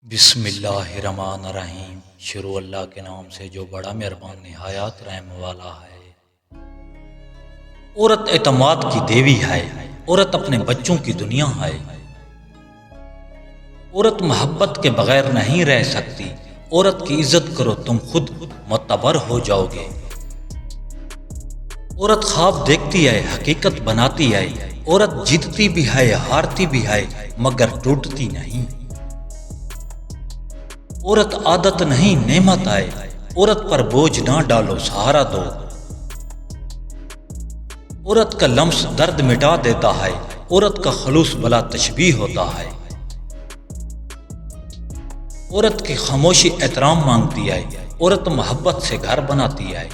بسم اللہ الرحمن الرحیم۔ شروع اللہ کے نام سے جو بڑا مہربان نہایت رحم والا ہے۔ عورت اعتماد کی دیوی ہے، عورت اپنے بچوں کی دنیا ہے، عورت محبت کے بغیر نہیں رہ سکتی، عورت کی عزت کرو تم خود معتبر ہو جاؤ گے۔ عورت خواب دیکھتی ہے، حقیقت بناتی ہے، عورت جیتتی بھی ہے ہارتی بھی ہے مگر ٹوٹتی نہیں۔ عورت عادت نہیں نعمت ہے، عورت پر بوجھ نہ ڈالو سہارا دو۔ عورت کا لمس درد مٹا دیتا ہے، عورت کا خلوص بلا تشبیہ ہوتا ہے۔ عورت کی خاموشی احترام مانگتی ہے، عورت محبت سے گھر بناتی ہے۔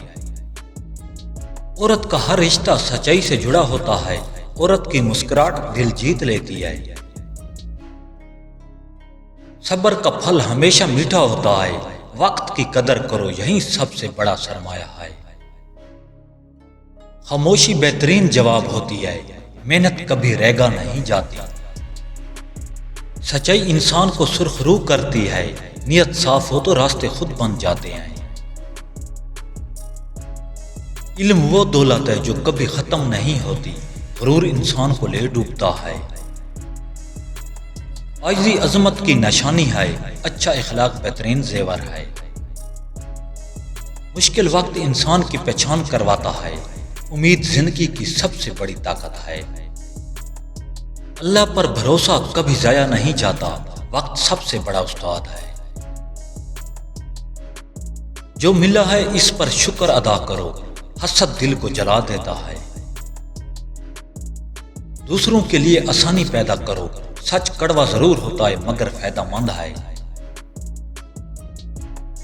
عورت کا ہر رشتہ سچائی سے جڑا ہوتا ہے، عورت کی مسکراہٹ دل جیت لیتی ہے۔ صبر کا پھل ہمیشہ میٹھا ہوتا ہے، وقت کی قدر کرو یہی سب سے بڑا سرمایہ ہے۔ خاموشی بہترین جواب ہوتی ہے، محنت کبھی ریگا نہیں جاتی۔ سچائی انسان کو سرخ رو کرتی ہے، نیت صاف ہو تو راستے خود بن جاتے ہیں۔ علم وہ دولت ہے جو کبھی ختم نہیں ہوتی، غرور انسان کو لے ڈوبتا ہے۔ عاجزی عظمت کی نشانی ہے، اچھا اخلاق بہترین زیور ہے۔ مشکل وقت انسان کی پہچان کرواتا ہے، امید زندگی کی سب سے بڑی طاقت ہے۔ اللہ پر بھروسہ کبھی ضائع نہیں جاتا، وقت سب سے بڑا استاد ہے۔ جو ملا ہے اس پر شکر ادا کرو، حسد دل کو جلا دیتا ہے۔ دوسروں کے لیے آسانی پیدا کرو، سچ کڑوا ضرور ہوتا ہے مگر فائدہ مند ہے۔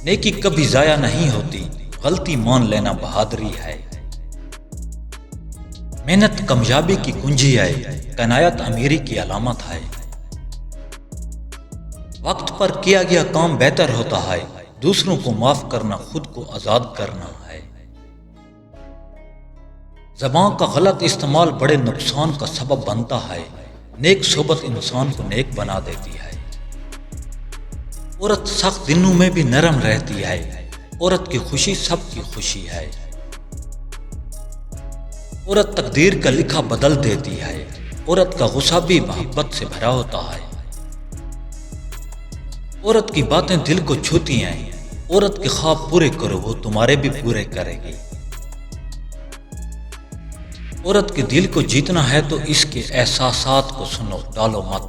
نیکی کبھی ضائع نہیں ہوتی، غلطی مان لینا بہادری ہے۔ محنت کامیابی کی کنجی ہے، قناعت امیری کی علامت ہے۔ وقت پر کیا گیا کام بہتر ہوتا ہے، دوسروں کو معاف کرنا خود کو آزاد کرنا ہے۔ زبان کا غلط استعمال بڑے نقصان کا سبب بنتا ہے، نیک صحبت انسان کو نیک بنا دیتی ہے۔ عورت سخت دنوں میں بھی نرم رہتی ہے، عورت کی خوشی سب کی خوشی ہے۔ عورت تقدیر کا لکھا بدل دیتی ہے، عورت کا غصہ بھی محبت سے بھرا ہوتا ہے۔ عورت کی باتیں دل کو چھوتی ہیں، عورت کے خواب پورے کرو وہ تمہارے بھی پورے کرے گی۔ عورت کے دل کو جیتنا ہے تو اس کے احساسات کو سنو، ڈالو مت۔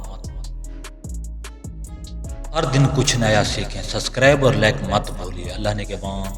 ہر دن کچھ نیا سیکھیں، سبسکرائب اور لائک مت بھولیے۔ اللہ نگہبان۔